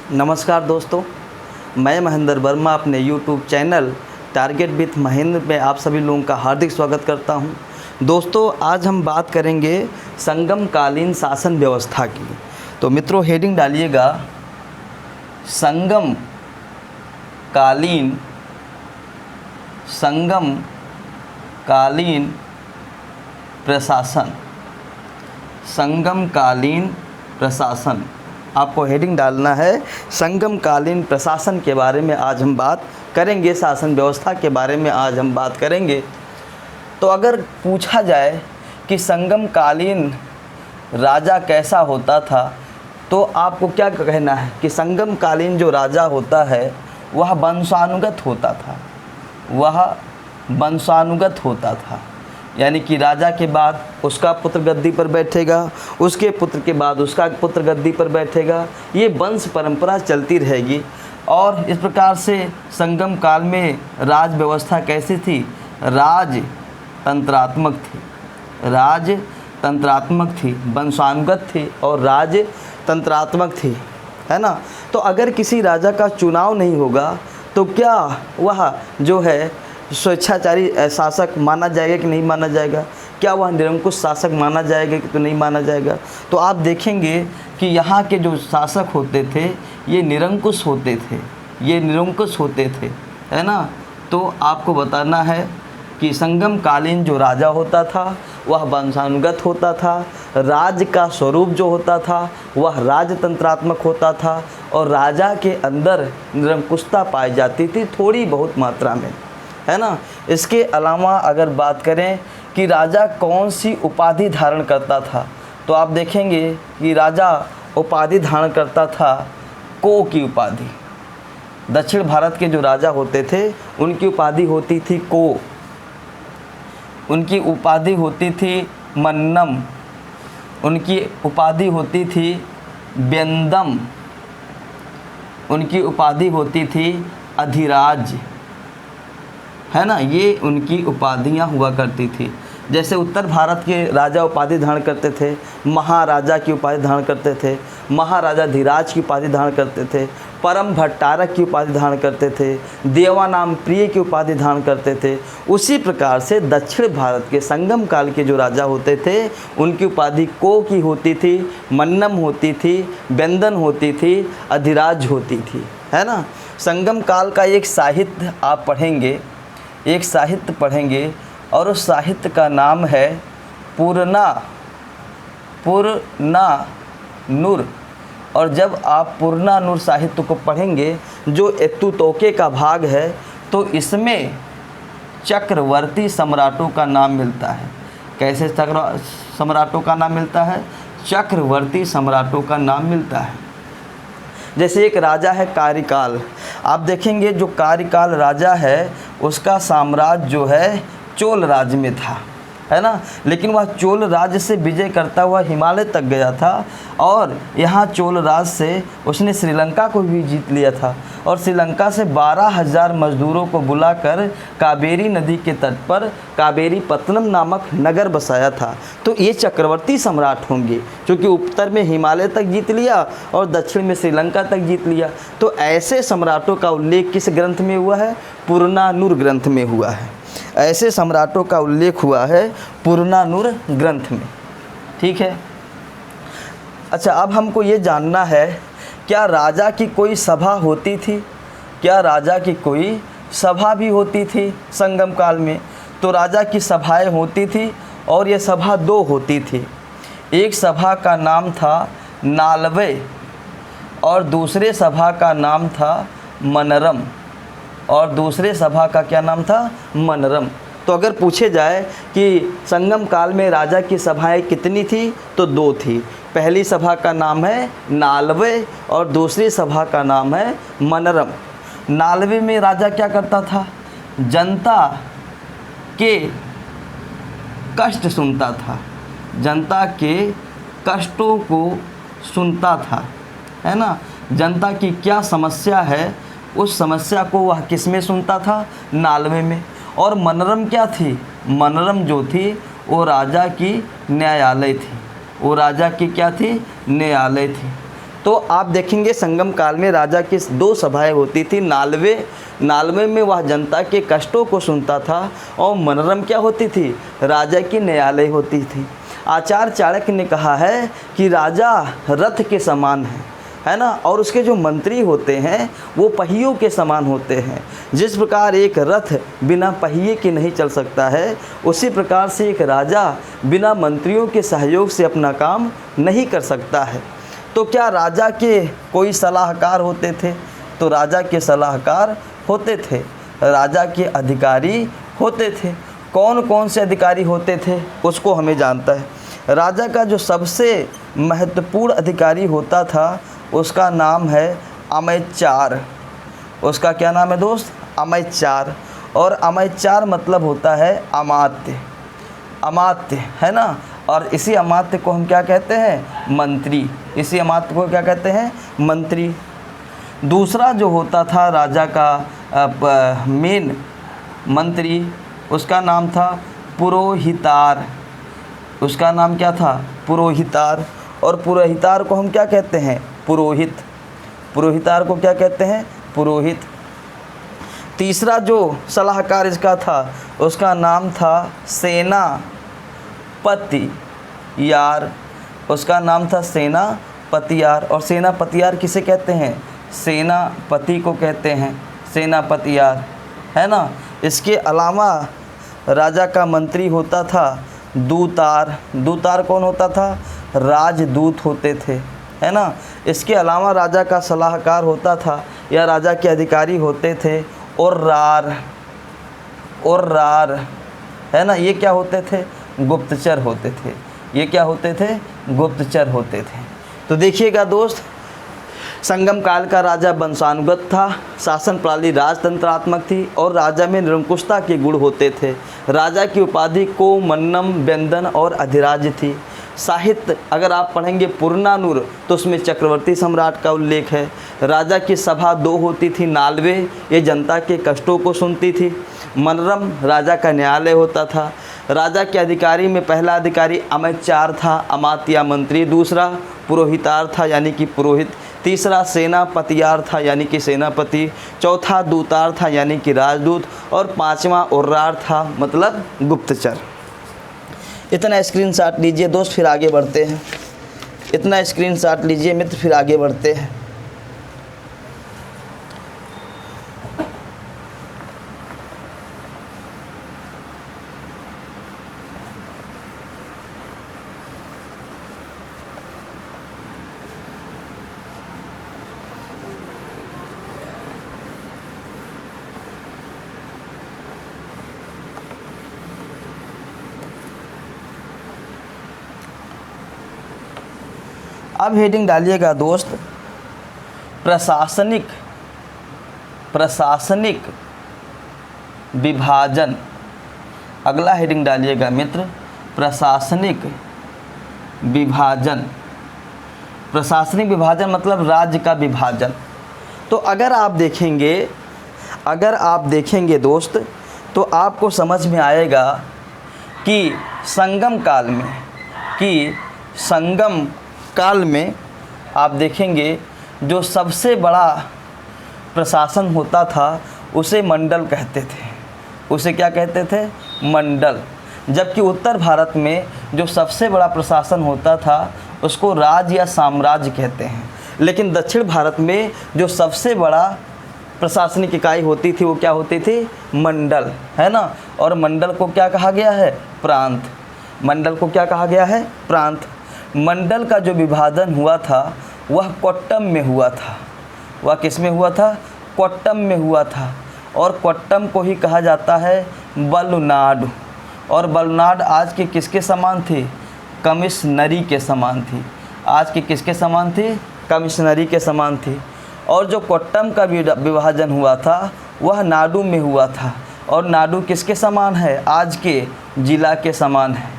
नमस्कार दोस्तों, मैं महेंद्र वर्मा अपने YouTube channel target with Mahendra में आप सभी लोगों का हार्दिक स्वागत करता हूं। दोस्तों, आज हम बात करेंगे संगम कालीन शासन व्यवस्था की। तो मित्रों, हेडिंग डालिएगा संगम कालीन प्रशासन। संगम कालीन प्रशासन, आपको हेडिंग डालना है संगम कालीन प्रशासन के बारे में आज हम बात करेंगे, शासन व्यवस्था के बारे में आज हम बात करेंगे। तो अगर पूछा जाए कि संगम कालीन राजा कैसा होता था, तो आपको क्या कहना है कि संगम कालीन जो राजा होता है वह वंशानुगत होता था। यानी कि राजा के बाद उसका पुत्र गद्दी पर बैठेगा, उसके पुत्र के बाद उसका पुत्र गद्दी पर बैठेगा, ये वंश परंपरा चलती रहेगी। और इस प्रकार से संगम काल में राज व्यवस्था कैसी थी? राजतंत्रात्मक थी, वंशानुगत थी और राजतंत्रात्मक थी, है ना। तो अगर किसी राजा का चुनाव नहीं होगा तो क्या वह जो है स्वेच्छाचारी शासक माना जाएगा कि नहीं माना जाएगा? क्या वह निरंकुश शासक माना जाएगा कि तो नहीं माना जाएगा? तो आप देखेंगे कि यहाँ के जो शासक होते थे ये निरंकुश होते थे, है ना। तो आपको बताना है कि संगम कालीन जो राजा होता था वह वंशानुगत होता था, राज्य का स्वरूप जो होता था वह राजतंत्रात्मक होता था और राजा के अंदर निरंकुशता पाई जाती थी थोड़ी बहुत मात्रा में, है ना। इसके अलावा अगर बात करें कि राजा कौन सी उपाधि धारण करता था, तो आप देखेंगे कि राजा उपाधि धारण करता था को की उपाधि। दक्षिण भारत के जो राजा होते थे उनकी उपाधि होती थी को, उनकी उपाधि होती थी मन्नम, उनकी उपाधि होती थी व्यंदम, उनकी उपाधि होती थी अधिराज, है ना। ये उनकी उपाधियाँ हुआ करती थी। जैसे उत्तर भारत के राजा उपाधि धारण करते थे, महाराजा की उपाधि धारण करते थे, महाराजा धीराज की उपाधि धारण करते थे, परम भट्टारक की उपाधि धारण करते थे, देवानाम प्रिय की उपाधि धारण करते थे। उसी प्रकार से दक्षिण भारत के संगम काल के जो राजा होते थे उनकी उपाधि को की होती थी, मन्नम होती थी, व्यंदन होती थी, अधिराज होती थी, है ना। संगम काल का एक साहित्य आप पढ़ेंगे, और उस साहित्य का नाम है पुरनानूर। और जब आप पुरनानूर साहित्य को पढ़ेंगे जो एत्तुतोके का भाग है, तो इसमें चक्रवर्ती सम्राटों का नाम मिलता है। कैसे सम्राटों का नाम मिलता है? चक्रवर्ती सम्राटों का नाम मिलता है। जैसे एक राजा है कार्यकाल, आप देखेंगे जो कार्यकाल राजा है उसका साम्राज्य जो है चोल राज्य में था, है ना। लेकिन वह चोल राज्य से विजय करता हुआ हिमालय तक गया था और यहाँ चोल राज्य से उसने श्रीलंका को भी जीत लिया था और श्रीलंका से 12,000 मजदूरों को बुलाकर कावेरी नदी के तट पर कावेरीपत्तनम नामक नगर बसाया था। तो ये चक्रवर्ती सम्राट होंगे, क्योंकि उत्तर में हिमालय तक जीत लिया और दक्षिण में श्रीलंका तक जीत लिया। तो ऐसे सम्राटों का उल्लेख किस ग्रंथ में हुआ है? पुरनानूर ग्रंथ में हुआ है। ऐसे सम्राटों का उल्लेख हुआ है पुरनानूर ग्रंथ में, ठीक है। अच्छा, अब हमको ये जानना है, क्या राजा की कोई सभा होती थी? क्या राजा की कोई सभा भी होती थी संगम काल में? तो राजा की सभाएं होती थी और ये सभा दो होती थी। एक सभा का नाम था नालवे और दूसरे सभा का नाम था मनरम, और दूसरे सभा का क्या नाम था? मनरम। तो अगर पूछे जाए कि संगम काल में राजा की सभाएं कितनी थी, तो दो थी। पहली सभा का नाम है नालवे और दूसरी सभा का नाम है मनरम। नालवे में राजा क्या करता था? जनता के कष्ट सुनता था, जनता के कष्टों को सुनता था, है ना। जनता की क्या समस्या है उस समस्या को वह किस में सुनता था? नालवे में। और मनरम क्या थी? मनरम जो थी वो राजा की न्यायालय थी, वो राजा की क्या थी? न्यायालय थी। तो आप देखेंगे संगम काल में राजा की 2 सभाएं होती थी। नालवे में वह जनता के कष्टों को सुनता था, और मनोरम क्या होती थी, राजा की न्यायालय होती थी। आचार्य चाणक्य ने कहा है कि राजा रथ के समान है ना, और उसके जो मंत्री होते हैं वो पहियों के समान होते हैं। जिस प्रकार एक रथ बिना पहिए के नहीं चल सकता है, उसी प्रकार से एक राजा बिना मंत्रियों के सहयोग से अपना काम नहीं कर सकता है। तो क्या राजा के कोई सलाहकार होते थे? तो राजा के सलाहकार होते थे, राजा के अधिकारी होते थे। कौन कौन से अधिकारी होते थे उसको हमें जानता है। राजा का जो सबसे महत्वपूर्ण अधिकारी होता था उसका नाम है अमयचार। उसका क्या नाम है दोस्त? अमयचार। और अमयचार मतलब होता है अमात्य, अमात्य है ना। और इसी अमात्य को हम क्या कहते हैं? मंत्री। इसी अमात्य को क्या कहते हैं? मंत्री। दूसरा जो होता था राजा का मेन मंत्री, उसका नाम था पुरोहितार। उसका नाम क्या था? पुरोहितार। और पुरोहितार को हम क्या कहते हैं? पुरोहित। पुरोहितार को क्या कहते हैं? पुरोहित। तीसरा जो सलाहकार इसका था उसका नाम था सेनापतियार। उसका नाम था सेनापतियार। और सेनापतियार किसे कहते हैं? सेनापति को कहते हैं, सेनापतियार, है ना। इसके अलावा राजा का मंत्री होता था दूतार। दूतार कौन होता था? राजदूत होते थे, है ना। इसके अलावा राजा का सलाहकार होता था या राजा के अधिकारी होते थे ओर्रार। ओर्रार, है ना। ये क्या होते थे? गुप्तचर होते थे। ये क्या होते थे? गुप्तचर होते थे। तो देखिएगा दोस्त, संगम काल का राजा वंशानुगत था, शासन प्रणाली राजतंत्रात्मक थी और राजा में निरंकुशता के गुण होते थे। राजा की उपाधि को मन्नम, व्यंदन और अधिराज थी। साहित्य अगर आप पढ़ेंगे पुरनानूर तो उसमें चक्रवर्ती सम्राट का उल्लेख है। राजा की सभा 2 होती थी। नालवे, ये जनता के कष्टों को सुनती थी। मनरम, राजा का न्यायालय होता था। राजा के अधिकारी में पहला अधिकारी अमयचार था, अमात्य या मंत्री। दूसरा पुरोहितार था यानी कि पुरोहित। तीसरा सेनापतियार था यानी कि सेनापति। चौथा दूतार था यानी कि राजदूत। और 5वां ओर्रार था मतलब गुप्तचर। इतना स्क्रीनशॉट लीजिए दोस्त, फिर आगे बढ़ते हैं। इतना स्क्रीनशॉट लीजिए मित्र, फिर आगे बढ़ते हैं। अब हेडिंग डालिएगा दोस्त, प्रशासनिक विभाजन। अगला हेडिंग डालिएगा मित्र, प्रशासनिक विभाजन। प्रशासनिक विभाजन मतलब राज्य का विभाजन। तो अगर आप देखेंगे दोस्त तो आपको समझ में आएगा कि संगम काल में आप देखेंगे जो सबसे बड़ा प्रशासन होता था उसे मंडल कहते थे। उसे क्या कहते थे? मंडल। जबकि उत्तर भारत में जो सबसे बड़ा प्रशासन होता था उसको राज्य या साम्राज्य कहते हैं। लेकिन दक्षिण भारत में जो सबसे बड़ा प्रशासनिक इकाई होती थी वो क्या होती थी? मंडल, है ना। और मंडल को क्या कहा गया है? प्रांत। मंडल को क्या कहा गया है? प्रांत। मंडल का जो विभाजन हुआ था वह कोट्टम में हुआ था। वह किस में हुआ था? कोट्टम में हुआ था। और कोट्टम को ही कहा जाता है बलनाड। और बलनाड आज के किसके समान थी? कमिश्नरी के समान थी। आज के किसके समान थी? कमिश्नरी के समान थी। और जो कोट्टम का विभाजन हुआ था वह नाडु में हुआ था। और नाडु किसके समान है? आज के जिला के समान है।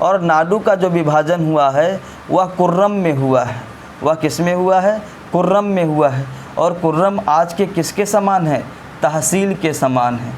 और नाडु का जो विभाजन हुआ है वह कुर्रम में हुआ है। वह किस में हुआ है? कुर्रम में हुआ है। और कुर्रम आज के किसके समान है? तहसील के समान है।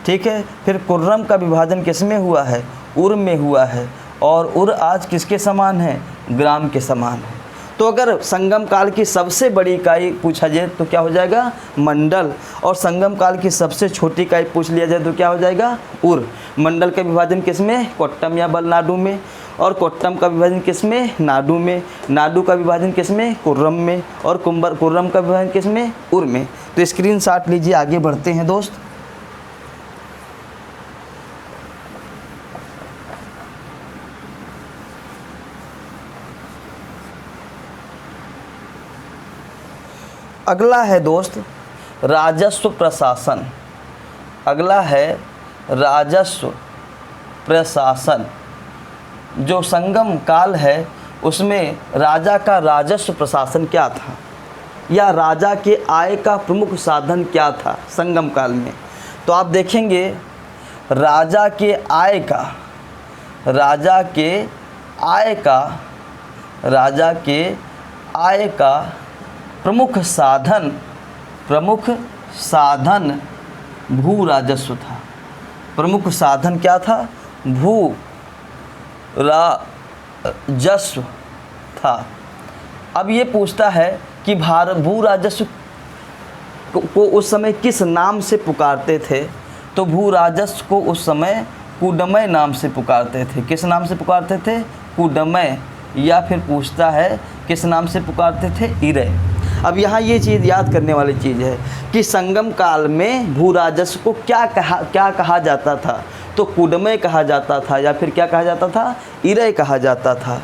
ठीक है। फिर कुर्रम का विभाजन किस में हुआ है? उर में हुआ है। और उर आज किसके समान है? ग्राम के समान है। तो अगर संगम काल की सबसे बड़ी इकाई पूछा जाए तो क्या हो जाएगा, मंडल। और संगम काल की सबसे छोटी इकाई पूछ लिया जाए तो क्या हो जाएगा, उर। मंडल का विभाजन किस में, कोट्टम या बलनाडु में। और कोट्टम का विभाजन किस में, नाडु में। नाडु का विभाजन किस में, कुर्रम में। और कुर्रम का विभाजन किस में, उर में। तो स्क्रीनशॉट लीजिए, आगे बढ़ते हैं दोस्त। अगला है दोस्त राजस्व प्रशासन। अगला है राजस्व प्रशासन। जो संगम काल है उसमें राजा का राजस्व प्रशासन क्या था, या राजा के आय का प्रमुख साधन क्या था संगम काल में। तो आप देखेंगे राजा के आय का प्रमुख साधन भू राजस्व था। प्रमुख साधन क्या था, भू राजस्व था। अब ये पूछता है कि भू राजस्व को उस समय किस नाम से पुकारते थे। तो भू राजस्व को उस समय कुडमय नाम से पुकारते थे। किस नाम से पुकारते थे, कुडमय। या फिर पूछता है किस नाम से पुकारते थे, इरय। अब यहाँ ये चीज़ याद करने वाली चीज़ है कि संगम काल में भू राजस्व को क्या कहा जाता था। तो कुडमय कहा जाता था, या फिर क्या कहा जाता था, इरय कहा जाता था।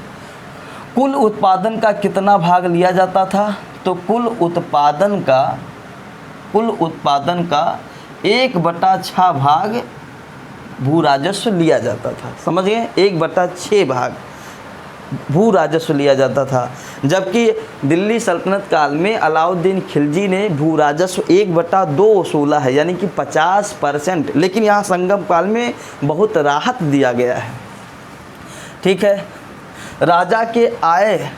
कुल उत्पादन का कितना भाग लिया जाता था। तो कुल उत्पादन का 1/6 भाग भू राजस्व लिया जाता था। समझ गए, 1/6 भाग भू राजस्व लिया जाता था। जबकि दिल्ली सल्तनत काल में अलाउद्दीन खिलजी ने भू राजस्व 1/2 वसूला है, यानी कि 50%। लेकिन यहाँ संगम काल में बहुत राहत दिया गया है। ठीक है, राजा के आय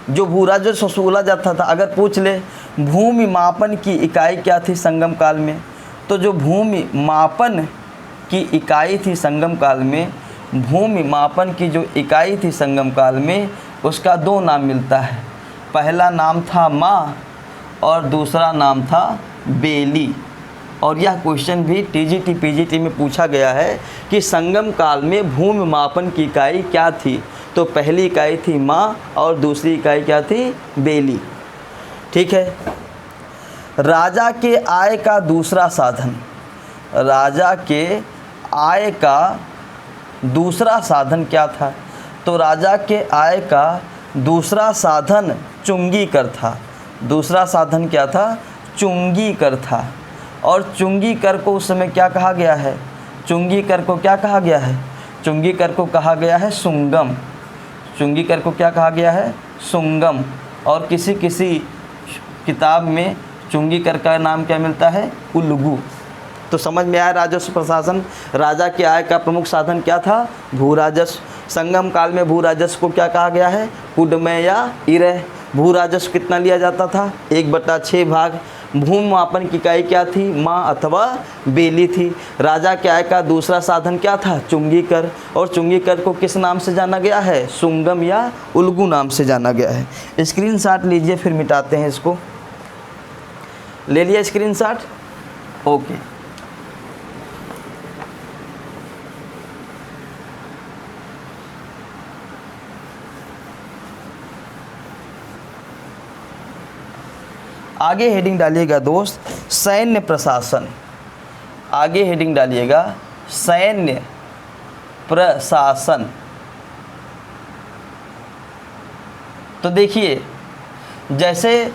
जो भू राजस्व वसूला जाता था, अगर पूछ ले भूमि मापन की इकाई क्या थी संगम काल में, तो जो भूमि मापन की इकाई थी संगम काल में, भूमि मापन की जो इकाई थी संगम काल में, उसका 2 नाम मिलता है। पहला नाम था माँ और दूसरा नाम था बेली। और यह क्वेश्चन भी टीजीटी पीजीटी में पूछा गया है कि संगम काल में भूमि मापन की इकाई क्या थी। तो पहली इकाई थी माँ और दूसरी इकाई क्या थी, बेली। ठीक है, राजा के आय का दूसरा साधन। राजा के आय का दूसरा साधन क्या था। तो राजा के आय का दूसरा साधन चुंगी कर था। दूसरा साधन क्या था, चुंगी कर था। और चुंगी कर को उस समय क्या कहा गया है, चुंगी कर को क्या कहा गया है, चुंगी कर को कहा गया है सुंगम। चुंगी कर को क्या कहा गया है, सुंगम। और किसी किताब में चुंगी कर का नाम क्या मिलता है, उल्गू। तो समझ में आया राजस्व प्रशासन। राजा के आय का प्रमुख साधन क्या था, भू राजस्व। संगम काल में भू राजस्व को क्या कहा गया है, कुडमय या इरय। भू राजस्व कितना लिया जाता था, 1/6 भाग। भूमि मापन की इकाई क्या थी, माँ अथवा बेली थी। राजा के आय का दूसरा साधन क्या था, चुंगी कर। और चुंगी कर को किस नाम से जाना गया है, सुंगम या उल्गू नाम से जाना गया है। स्क्रीनशॉट लीजिए, फिर मिटाते हैं इसको। ले लिया स्क्रीनशॉट, ओके। आगे हेडिंग डालिएगा दोस्त, सैन्य प्रशासन। आगे हेडिंग डालिएगा, सैन्य प्रशासन। तो देखिए, जैसे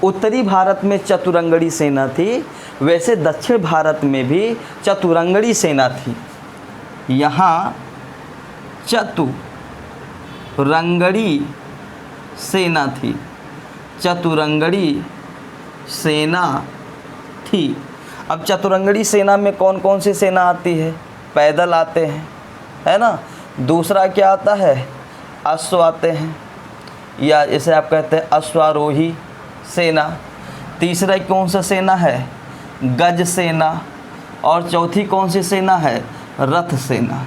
उत्तरी भारत में चतुरंगड़ी सेना थी, वैसे दक्षिण भारत में भी चतुरंगड़ी सेना थी। यहाँ चतुरंगड़ी सेना थी, चतुरंगड़ी सेना थी। अब चतुरंगड़ी सेना में कौन कौन सी सेना आती है, पैदल आते हैं, है ना। दूसरा क्या आता है, अश्व आते हैं, या इसे आप कहते हैं अश्वारोही सेना। तीसरा कौन सा सेना है, गज सेना। और चौथी कौन सी सेना है, रथ सेना।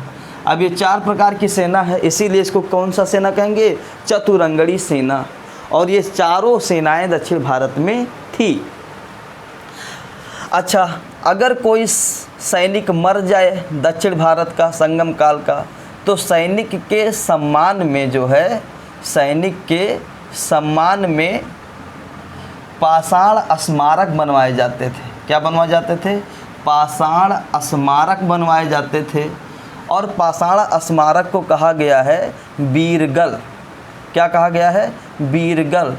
अब ये 4 प्रकार की सेना है, इसीलिए इसको कौन सा सेना कहेंगे, चतुरंगड़ी सेना। और ये चारों सेनाएं दक्षिण भारत में थी। अच्छा, अगर कोई सैनिक मर जाए दक्षिण भारत का संगम काल का, तो सैनिक के सम्मान में जो है, सैनिक के सम्मान में पाषाण स्मारक बनवाए जाते थे। क्या बनवाए जाते थे? पाषाण स्मारक बनवाए जाते थे। और पाषाण स्मारक को कहा गया है वीरगल। क्या कहा गया है? वीरगल।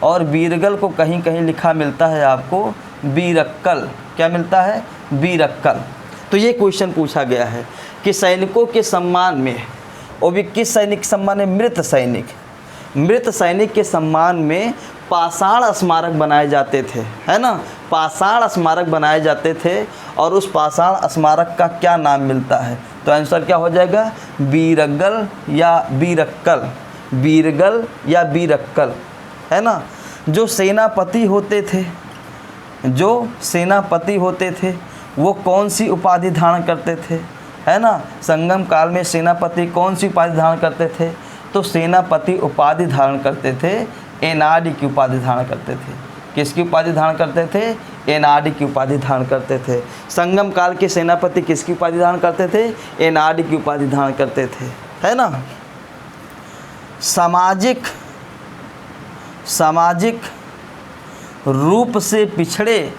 और वीरगल को कहीं कहीं लिखा मिलता है आपको वीरक्कल। क्या मिलता है? वीरक्कल। तो ये क्वेश्चन पूछा गया है कि सैनिकों के सम्मान में, वो भी किस सैनिक के सम्मान में? मृत सैनिक। मृत सैनिक के सम्मान में पाषाण स्मारक बनाए जाते थे, है ना। पाषाण स्मारक बनाए जाते थे और उस पाषाण स्मारक का क्या नाम मिलता है? तो आंसर क्या हो जाएगा? वीरगल या वीरक्कल। वीरगल या वीरक्कल, है ना। जो सेनापति होते थे, जो सेनापति होते थे वो कौन सी उपाधि धारण करते थे, है ना। संगम काल में सेनापति कौन सी उपाधि धारण करते थे? तो सेनापति उपाधि धारण करते थे एनआरडी की उपाधि धारण करते थे। किसकी उपाधि धारण करते थे? एनआरडी की उपाधि धारण करते थे। संगम काल के सेनापति किसकी उपाधि धारण करते थे? एनआरडी की उपाधि धारण करते थे, है ना। सामाजिक रूप से पिछड़े,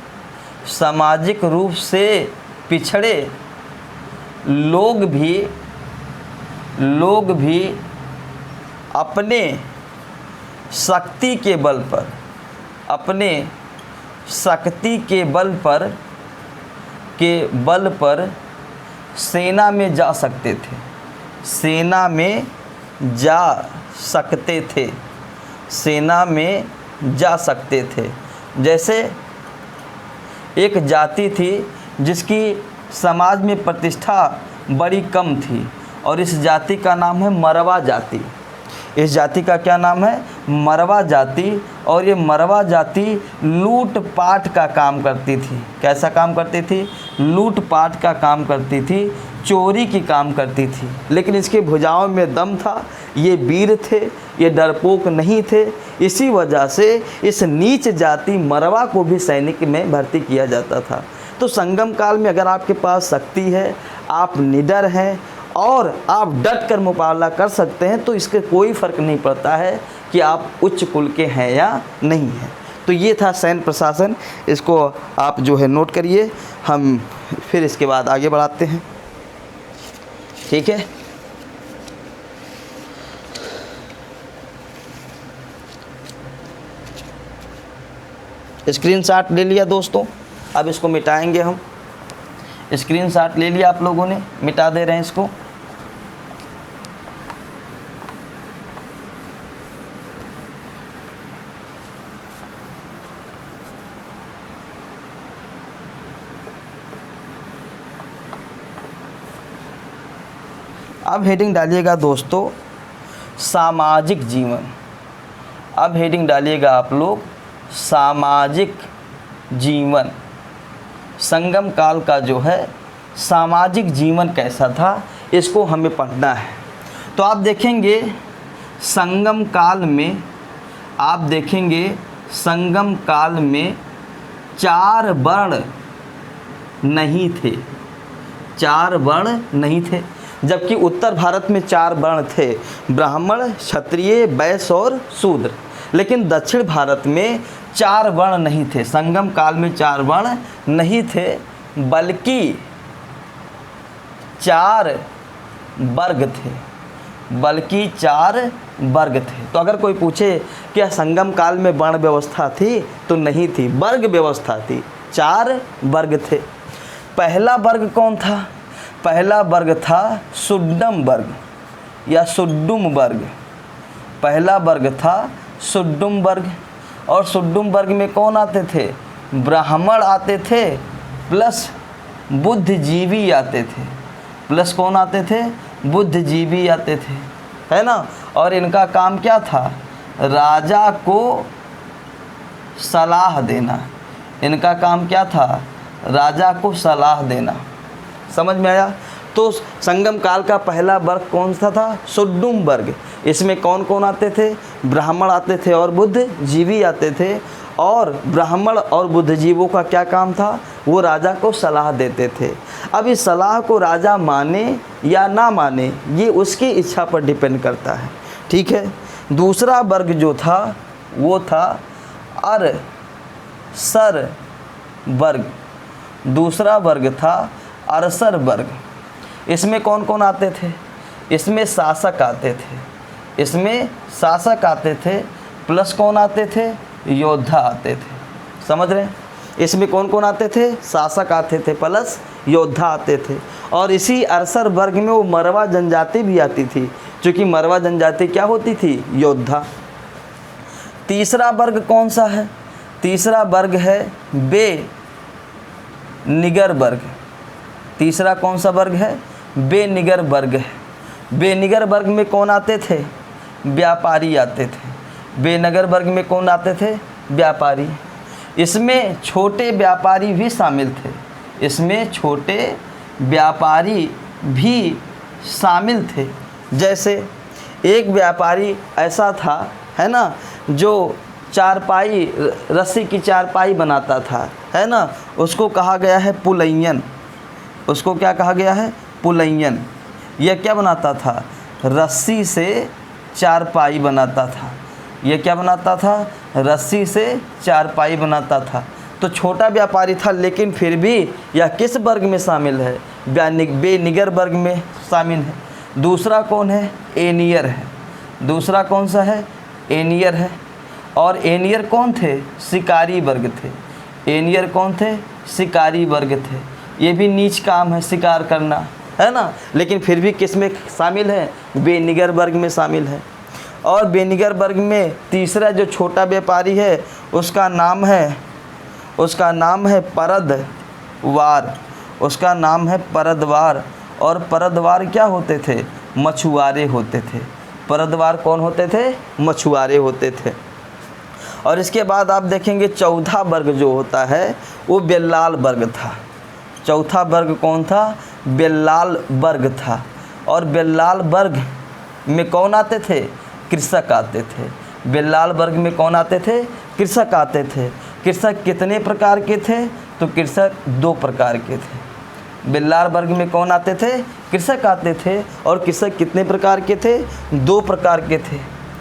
सामाजिक रूप से पिछड़े लोग भी अपने शक्ति के बल पर, अपने शक्ति के बल पर सेना में जा सकते थे। सेना में जा सकते थे। सेना में जा सकते थे। जैसे एक जाति थी जिसकी समाज में प्रतिष्ठा बड़ी कम थी और इस जाति का नाम है मरवा जाति। इस जाति का क्या नाम है? मरवा जाति। और ये मरवा जाति लूट पाट का काम करती थी। कैसा काम करती थी? लूट पाट का काम करती थी, चोरी की काम करती थी। लेकिन इसके भुजाओं में दम था, ये वीर थे, ये डरपोक नहीं थे। इसी वजह से इस नीच जाति मरवा को भी सैनिक में भर्ती किया जाता था। तो संगम काल में अगर आपके पास शक्ति है, आप निडर हैं और आप डट कर मुकाबला कर सकते हैं, तो इसके कोई फ़र्क नहीं पड़ता है कि आप उच्च कुल के हैं या नहीं हैं। तो ये था सैन्य प्रशासन। इसको आप जो है नोट करिए, हम फिर इसके बाद आगे बढ़ाते हैं। ठीक है। स्क्रीनशॉट ले लिया दोस्तों, अब इसको मिटाएंगे हम। स्क्रीनशॉट ले लिया आप लोगों ने, मिटा दे रहे हैं इसको। अब हेडिंग डालिएगा दोस्तों सामाजिक जीवन। अब हेडिंग डालिएगा आप लोग सामाजिक जीवन। संगम काल का जो है सामाजिक जीवन कैसा था, इसको हमें पढ़ना है। तो आप देखेंगे संगम काल में, आप देखेंगे संगम काल में 4 वर्ण नहीं थे। 4 वर्ण नहीं थे, जबकि उत्तर भारत में 4 वर्ण थे, ब्राह्मण, क्षत्रिय, वैश्य और शूद्र। लेकिन दक्षिण भारत में 4 वर्ण नहीं थे। संगम काल में 4 वर्ण नहीं थे, बल्कि 4 वर्ग थे। बल्कि 4 वर्ग थे। तो अगर कोई पूछे क्या संगम काल में वर्ण व्यवस्था थी, तो नहीं थी, वर्ग व्यवस्था थी। 4 वर्ग थे। पहला वर्ग कौन था? पहला वर्ग था सुड्डम वर्ग या सुड्डुम वर्ग। पहला वर्ग था सुड्डुम वर्ग। और सुड्डुम वर्ग में कौन आते थे? ब्राह्मण आते थे, प्लस बुद्धिजीवी आते थे। प्लस कौन आते थे? बुद्धिजीवी आते थे, है ना। और इनका काम क्या था? राजा को सलाह देना। इनका काम क्या था? राजा को सलाह देना। समझ में आया? तो संगम काल का पहला वर्ग कौन सा था? सुड्डुम वर्ग। इसमें कौन कौन आते थे? ब्राह्मण आते थे और बुद्धिजीवी आते थे। और ब्राह्मण और बुद्धिजीवों का क्या काम था? वो राजा को सलाह देते थे। अब इस सलाह को राजा माने या ना माने ये उसकी इच्छा पर डिपेंड करता है, ठीक है। दूसरा वर्ग जो था वो था अरसर वर्ग। दूसरा वर्ग था अरसर वर्ग। इसमें कौन कौन आते थे? इसमें शासक आते थे, इसमें शासक आते थे, प्लस कौन आते थे? योद्धा आते थे। समझ रहे हैं? इसमें कौन कौन आते थे? शासक आते थे प्लस योद्धा आते थे। और इसी अरसर वर्ग में वो मरवा जनजाति भी आती थी, क्योंकि मरवा जनजाति क्या होती थी? योद्धा। तीसरा वर्ग कौन सा है? तीसरा वर्ग है बेनिगर वर्ग। तीसरा कौन सा वर्ग है? बेनिगर वर्ग है। बेनिगर वर्ग में कौन आते थे? व्यापारी आते थे। बेनगर वर्ग में कौन आते थे? व्यापारी। इसमें छोटे व्यापारी भी शामिल थे, इसमें छोटे व्यापारी भी शामिल थे। जैसे एक व्यापारी ऐसा था, है ना, जो चारपाई, रस्सी की चारपाई बनाता था, है ना, उसको कहा गया है पुलैयन। उसको क्या कहा गया है? पुलैयन। यह क्या बनाता था? रस्सी से चारपाई बनाता था। यह क्या बनाता था? रस्सी से चारपाई बनाता था। तो छोटा व्यापारी था, लेकिन फिर भी यह किस वर्ग में शामिल है? बेनिगर वर्ग में शामिल है। दूसरा कौन है? एनियर है। दूसरा कौन सा है? एनियर है। और एनियर कौन थे? शिकारी वर्ग थे। एनियर कौन थे? शिकारी वर्ग थे। ये भी नीच काम है, शिकार करना, है ना, लेकिन फिर भी किस में शामिल है? बेनिगर वर्ग में शामिल है। और बेनिगर वर्ग में तीसरा जो छोटा व्यापारी है उसका नाम है परदवार। उसका नाम है परदवार। और परदवार क्या होते थे? मछुआरे होते थे। परदवार कौन होते थे? मछुआरे होते थे। और इसके बाद आप देखेंगे चौथा वर्ग जो होता है वो बेल्लाल वर्ग था। चौथा वर्ग कौन था? बेल्लाल वर्ग था। और बेल्लाल वर्ग में कौन आते थे? कृषक आते थे। बेल्लाल वर्ग में कौन आते थे? कृषक आते थे। कृषक कितने प्रकार के थे? तो कृषक 2 प्रकार के थे। बेल्लाल वर्ग में कौन आते थे? कृषक आते थे। और कृषक कितने प्रकार के थे? 2 प्रकार के थे,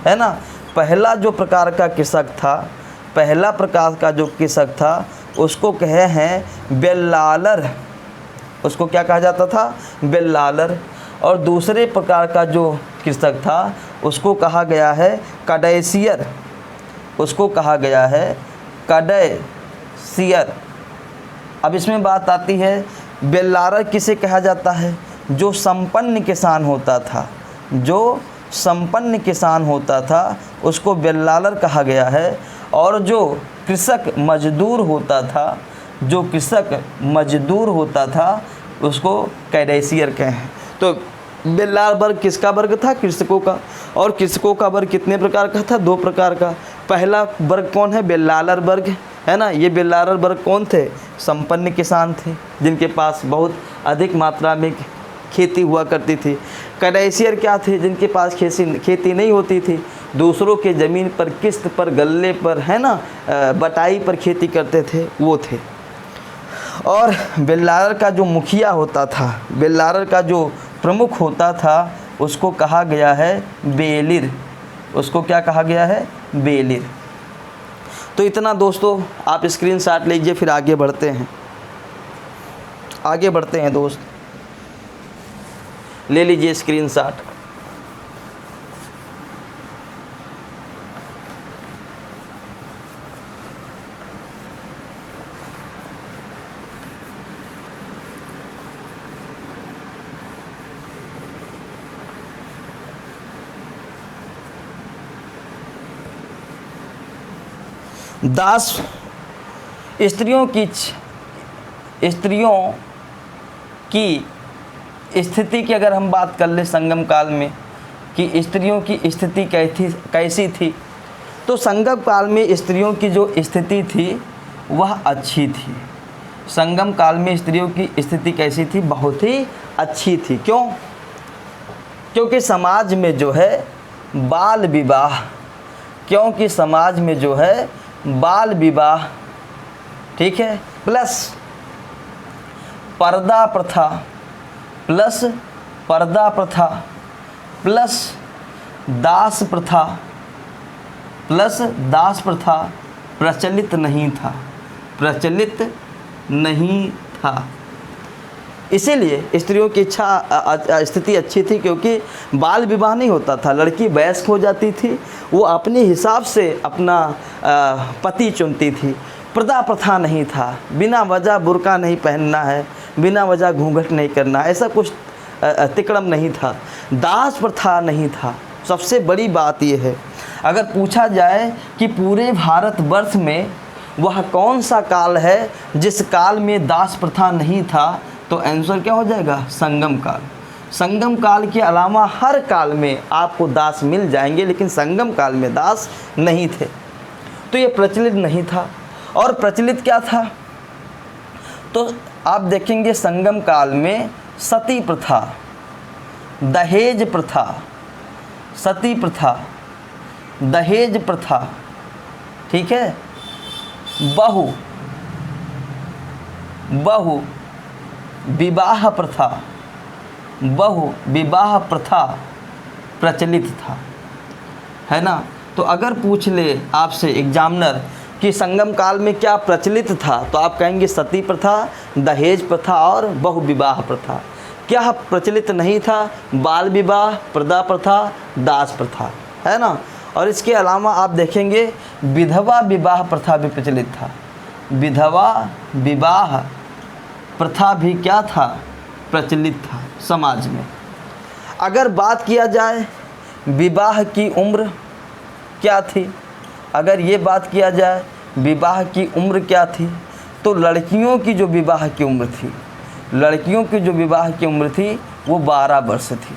है ना। पहला जो प्रकार का कृषक था, पहला प्रकार का जो कृषक था उसको कहे हैं बेल्लालर। उसको क्या कहा जाता था? बेल्लालर। और दूसरे प्रकार का जो कृषक था उसको कहा गया है कडेसियर। उसको कहा गया है कडेसियर। अब इसमें बात आती है बेल्लालर किसे कहा जाता है? जो संपन्न किसान होता था, जो संपन्न किसान होता था उसको बेल्लालर कहा गया है। और जो कृषक मजदूर होता था, जो कृषक मजदूर होता था उसको कैडेसियर कहें। तो बेल्लाल वर्ग किसका वर्ग था? कृषकों का। और कृषकों का वर्ग कितने प्रकार का था? 2 प्रकार का। पहला वर्ग कौन है? बेल्लालर वर्ग, है ना। ये बेल्लालर वर्ग कौन थे? संपन्न किसान थे, जिनके पास बहुत अधिक मात्रा में खेती हुआ करती थी। कैडेसियर क्या थे? जिनके पास खेती नहीं होती थी, दूसरों के ज़मीन पर, किस्त पर, गल्ले पर, है ना, बटाई पर खेती करते थे, वो थे। और बेल्लालर का जो मुखिया होता था, बेल्लालर का जो प्रमुख होता था उसको कहा गया है बेलिर। उसको क्या कहा गया है? बेलिर। तो इतना दोस्तों, आप स्क्रीनशॉट लीजिए, फिर आगे बढ़ते हैं दोस्त। ले लीजिए स्क्रीनशॉट। दास स्त्रियों की स्थिति की अगर हम बात कर ले संगम काल में कि स्त्रियों की स्थिति कैसी थी, तो संगम काल में स्त्रियों की जो स्थिति थी वह अच्छी थी। संगम काल में स्त्रियों की स्थिति कैसी थी? बहुत ही अच्छी थी। क्यों? क्योंकि समाज में जो है बाल विवाह, क्योंकि समाज में जो है बाल विवाह, ठीक है, प्लस पर्दा प्रथा, प्लस पर्दा प्रथा, प्लस दास प्रथा, प्लस दास प्रथा प्रचलित नहीं था, प्रचलित नहीं था। इसीलिए स्त्रियों की स्थिति अच्छी थी, क्योंकि बाल विवाह नहीं होता था, लड़की वयस्क हो जाती थी, वो अपने हिसाब से अपना पति चुनती थी। पर्दा प्रथा नहीं था, बिना वजह बुर्का नहीं पहनना है, बिना वजह घूंघट नहीं करना, ऐसा कुछ तिकड़म नहीं था। दास प्रथा नहीं था। सबसे बड़ी बात यह है, अगर पूछा जाए कि पूरे भारतवर्ष में वह कौन सा काल है जिस काल में दास प्रथा नहीं था, तो आंसर क्या हो जाएगा? संगम काल। संगम काल के अलावा हर काल में आपको दास मिल जाएंगे, लेकिन संगम काल में दास नहीं थे। तो ये प्रचलित नहीं था। और प्रचलित क्या था? तो आप देखेंगे संगम काल में सती प्रथा, दहेज प्रथा, सती प्रथा, दहेज प्रथा, ठीक है, बहु विवाह प्रथा, बहु विवाह प्रथा प्रचलित था, है ना। तो अगर पूछ ले आपसे एग्जामिनर कि संगम काल में क्या प्रचलित था, तो आप कहेंगे सती प्रथा, दहेज प्रथा और बहु विवाह प्रथा। क्या प्रचलित नहीं था? बाल विवाह, पर्दा प्रथा, दास प्रथा, है ना। और इसके अलावा आप देखेंगे विधवा विवाह प्रथा भी प्रचलित था। विधवा विवाह प्रथा भी क्या था? प्रचलित था समाज में। अगर बात किया जाए विवाह की उम्र क्या थी, अगर ये बात किया जाए विवाह की उम्र क्या थी, तो लड़कियों की जो विवाह की उम्र थी, लड़कियों की जो विवाह की उम्र थी वो 12 वर्ष थी।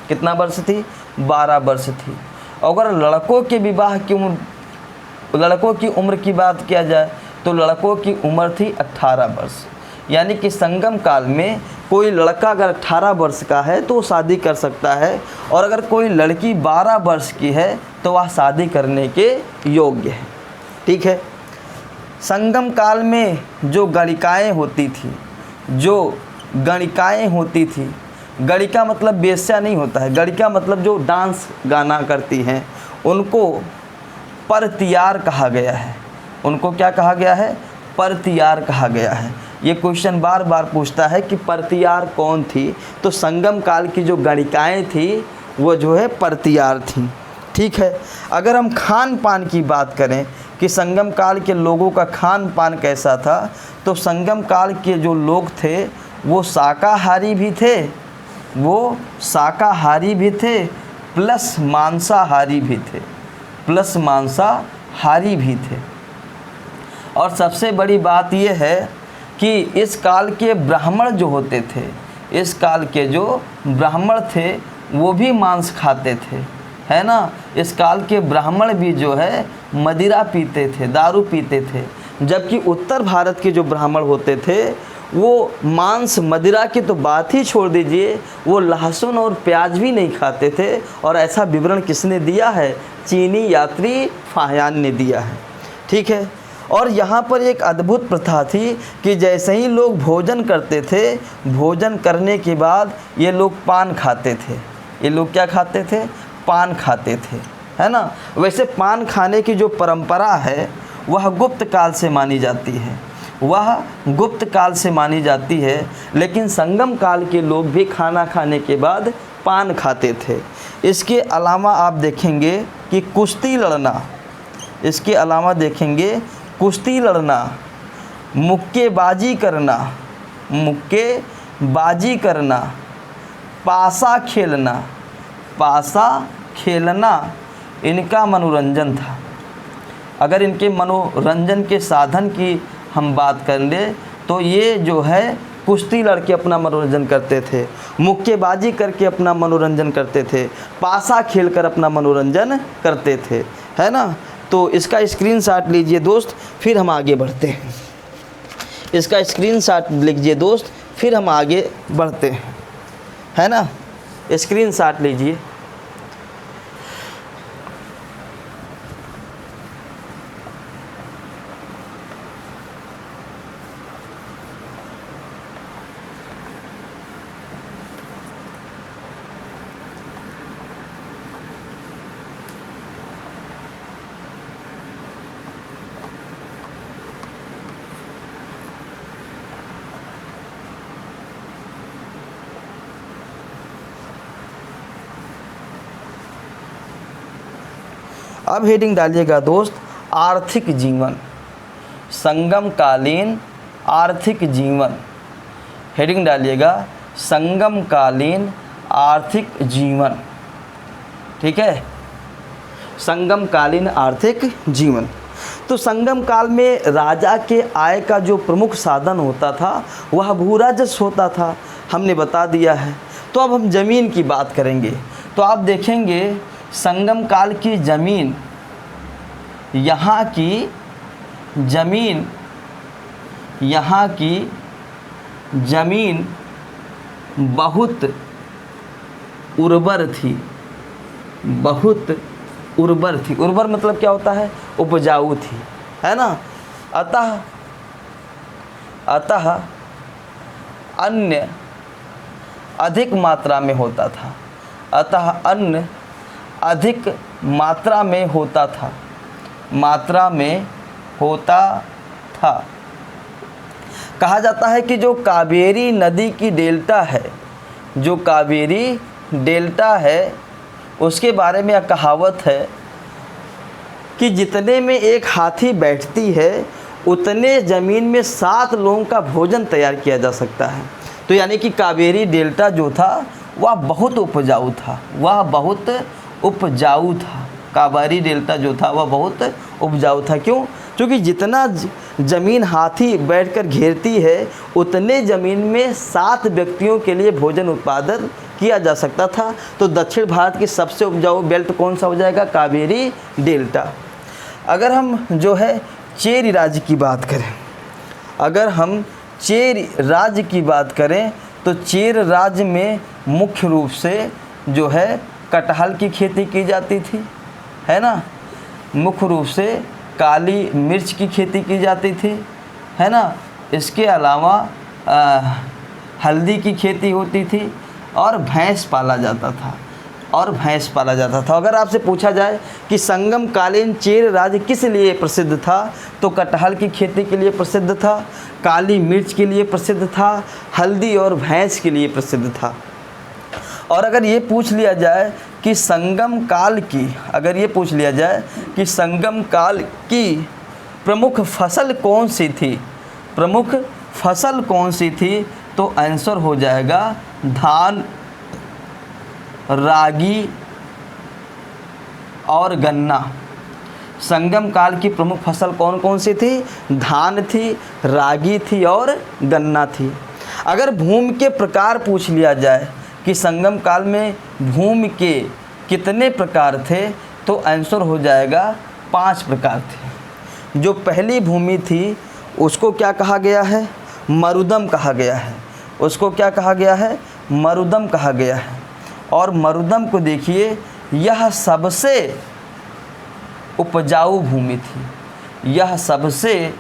कितना वर्ष थी? 12 वर्ष थी। अगर लड़कों के विवाह की उम्र, लड़कों की उम्र की बात किया जाए तो लड़कों की उम्र थी 18 वर्ष। यानी कि संगम काल में कोई लड़का अगर 18 वर्ष का है तो वो शादी कर सकता है, और अगर कोई लड़की 12 वर्ष की है तो वह शादी करने के योग्य है, ठीक है। संगम काल में जो गणिकाएँ होती थी, जो गणिकाएँ होती थी, गणिका मतलब वेश्या नहीं होता है, गणिका मतलब जो डांस गाना करती हैं, उनको परतियार कहा गया है। उनको क्या कहा गया है? परतियार कहा गया है। ये क्वेश्चन बार बार पूछता है कि परतियार कौन थी, तो संगम काल की जो गणिकाएँ थी वो जो है परतियार थी, ठीक है। अगर हम खान पान की बात करें कि संगम काल के लोगों का खान पान कैसा था, तो संगम काल के जो लोग थे वो शाकाहारी भी थे, वो शाकाहारी भी थे, प्लस मांसाहारी भी थे, प्लस मांसाहारी भी थे। और सबसे बड़ी बात यह है कि इस काल के ब्राह्मण जो होते थे, इस काल के जो ब्राह्मण थे वो भी मांस खाते थे, है ना। इस काल के ब्राह्मण भी जो है मदिरा पीते थे, दारू पीते थे, जबकि उत्तर भारत के जो ब्राह्मण होते थे वो मांस मदिरा की तो बात ही छोड़ दीजिए, वो लहसुन और प्याज भी नहीं खाते थे। और ऐसा विवरण किसने दिया है? चीनी यात्री फाहियान ने दिया है, ठीक है। और यहाँ पर एक अद्भुत प्रथा थी कि जैसे ही लोग भोजन करते थे, भोजन करने के बाद ये लोग पान खाते थे। ये लोग क्या खाते थे? पान खाते थे, है ना। वैसे पान खाने की जो परंपरा है वह गुप्त काल से मानी जाती है, वह गुप्त काल से मानी जाती है, लेकिन संगम काल के लोग भी खाना खाने के बाद पान खाते थे। इसके अलावा आप देखेंगे कि कुश्ती लड़ना, इसके अलावा देखेंगे कुश्ती लड़ना, मुक्केबाजी करना, मुक्केबाजी करना, पासा खेलना, पासा खेलना इनका मनोरंजन था। अगर इनके मनोरंजन के साधन की हम बात कर ले तो ये जो है कुश्ती लड़के अपना मनोरंजन करते थे, मुक्केबाजी करके अपना मनोरंजन करते थे, पासा खेलकर अपना मनोरंजन करते थे, है ना। तो इसका स्क्रीनशॉट लीजिए दोस्त, फिर हम आगे बढ़ते हैं। इसका स्क्रीनशॉट लीजिए दोस्त, फिर हम आगे बढ़ते हैं, है ना। स्क्रीनशॉट लीजिए। अब हेडिंग डालिएगा दोस्त, आर्थिक जीवन, संगमकालीन आर्थिक जीवन। हेडिंग डालिएगा संगमकालीन आर्थिक जीवन, ठीक है, संगमकालीन आर्थिक जीवन। तो संगम काल में राजा के आय का जो प्रमुख साधन होता था वह भूराजस्व होता था, हमने बता दिया है। तो अब हम ज़मीन की बात करेंगे। तो आप देखेंगे संगम काल की ज़मीन, यहाँ की ज़मीन, यहाँ की ज़मीन बहुत उर्वर थी, बहुत उर्वर थी। उर्वर मतलब क्या होता है? उपजाऊ थी, है ना। अतः अन्न अधिक मात्रा में होता था, अतः अन्न अधिक मात्रा में होता था, मात्रा में होता था। कहा जाता है कि जो कावेरी नदी की डेल्टा है, जो कावेरी डेल्टा है, उसके बारे में यह कहावत है कि जितने में एक हाथी बैठती है उतने ज़मीन में 7 लोगों का भोजन तैयार किया जा सकता है। तो यानी कि कावेरी डेल्टा जो था वह बहुत उपजाऊ था, वह बहुत उपजाऊ था। कावेरी डेल्टा जो था वह बहुत उपजाऊ था। क्यों? क्योंकि जितना ज़मीन हाथी बैठकर घेरती है उतने ज़मीन में 7 व्यक्तियों के लिए भोजन उत्पादन किया जा सकता था। तो दक्षिण भारत की सबसे उपजाऊ बेल्ट कौन सा हो जाएगा? कावेरी डेल्टा। अगर हम जो है चेर राज्य की बात करें, अगर हम चेर राज्य की बात करें तो चेर राज्य में मुख्य रूप से जो है कटहल की खेती की जाती थी, है ना। मुख्य रूप से काली मिर्च की खेती की जाती थी, है ना। इसके अलावा हल्दी की खेती होती थी और भैंस पाला जाता था, और भैंस पाला जाता था। अगर आपसे पूछा जाए कि संगमकालीन चेर राज्य किस लिए प्रसिद्ध था, तो कटहल की खेती के लिए प्रसिद्ध था, काली मिर्च के लिए प्रसिद्ध था, हल्दी और भैंस के लिए प्रसिद्ध था। और अगर ये पूछ लिया जाए कि संगम काल की, अगर ये पूछ लिया जाए कि संगम काल की प्रमुख फसल कौन सी थी, प्रमुख फसल कौन सी थी, तो आंसर हो जाएगा धान, रागी और गन्ना। संगम काल की प्रमुख फसल कौन कौन सी थी? धान थी, रागी थी और गन्ना थी। अगर भूमि के प्रकार पूछ लिया जाए कि संगम काल में भूमि के कितने प्रकार थे, तो आंसर हो जाएगा 5 प्रकार थे। जो पहली भूमि थी उसको क्या कहा गया है? मरुदम कहा गया है। उसको क्या कहा गया है? मरुदम कहा गया है। और मरुदम को देखिए, यह सबसे उपजाऊ भूमि थी, यह सबसे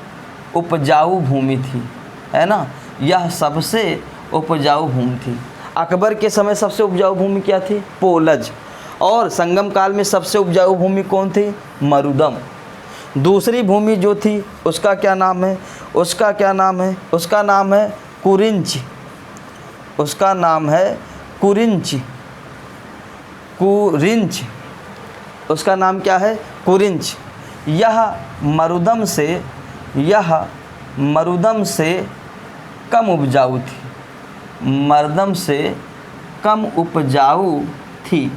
उपजाऊ भूमि थी, है ना। यह सबसे उपजाऊ भूमि थी। अकबर के समय सबसे उपजाऊ भूमि क्या थी? पोलज। और संगम काल में सबसे उपजाऊ भूमि कौन थी? मरुदम। दूसरी भूमि जो थी उसका क्या नाम है? उसका क्या नाम है? उसका नाम है कुरिंच। उसका नाम है कुरिंच। कुरिंच, उसका नाम क्या है? कुरिंच। यह मरुदम से कम उपजाऊ थी, मरुदम से कम उपजाऊ थी।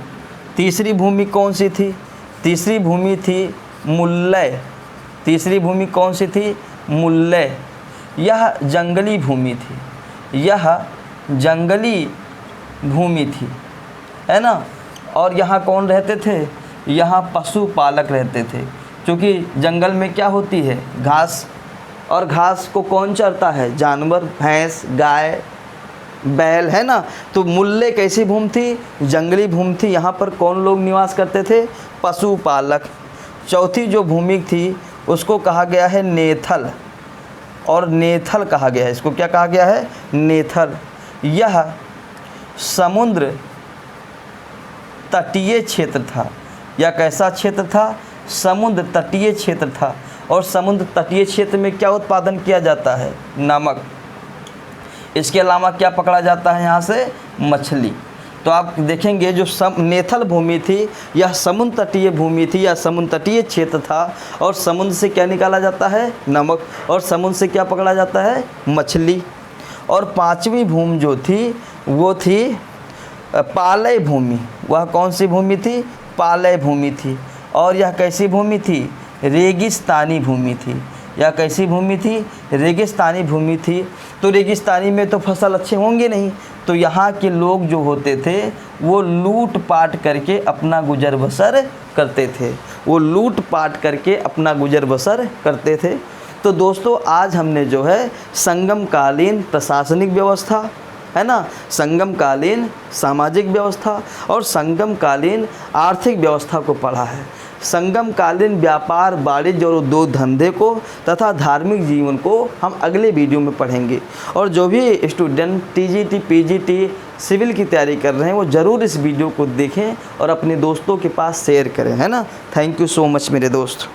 तीसरी भूमि कौन सी थी? तीसरी भूमि थी मुल्लय। तीसरी भूमि कौन सी थी? मुल्लय। यह जंगली भूमि थी, यह जंगली भूमि थी, है ना। और यहाँ कौन रहते थे? यहाँ पशुपालक रहते थे, क्योंकि जंगल में क्या होती है? घास और घास को कौन चरता है? जानवर, भैंस, गाय, बैल, है ना। तो मुल्ले कैसी भूमि थी? जंगली भूमि थी। यहाँ पर कौन लोग निवास करते थे? पशुपालक। चौथी जो भूमि थी उसको कहा गया है नेथल, और नेथल कहा गया है, इसको क्या कहा गया है? नेथल। यह समुद्र तटीय क्षेत्र था। यह कैसा क्षेत्र था? समुद्र तटीय क्षेत्र था। और समुद्र तटीय क्षेत्र में क्या उत्पादन किया जाता है? नमक। इसके अलावा क्या पकड़ा जाता है यहाँ से? मछली। तो आप देखेंगे जो नेथल भूमि थी यह समुद्र तटीय भूमि थी, या समुद्र तटीय क्षेत्र था। और समुद्र से क्या निकाला जाता है? नमक। और समुद्र से क्या पकड़ा जाता है? मछली। और पांचवी भूमि जो थी वो थी पालय भूमि। वह कौन सी भूमि थी? पालय भूमि थी। और यह कैसी भूमि थी? रेगिस्तानी भूमि थी। यह कैसी भूमि थी? रेगिस्तानी भूमि थी। तो रेगिस्तानी में तो फसल अच्छे होंगे नहीं, तो यहाँ के लोग जो होते थे वो लूट पाट करके अपना गुजर बसर करते थे। वो लूट पाट करके अपना गुजर बसर करते थे। तो दोस्तों आज हमने जो है संगमकालीन प्रशासनिक व्यवस्था, है ना, संगमकालीन सामाजिक व्यवस्था और संगमकालीन आर्थिक व्यवस्था को पढ़ा है। संगमकालीन व्यापार, वाणिज्य और उद्योग धंधे को तथा धार्मिक जीवन को हम अगले वीडियो में पढ़ेंगे। और जो भी स्टूडेंट टीजीटी, पीजीटी, सिविल की तैयारी कर रहे हैं वो ज़रूर इस वीडियो को देखें और अपने दोस्तों के पास शेयर करें, है ना। थैंक यू सो मच मेरे दोस्त।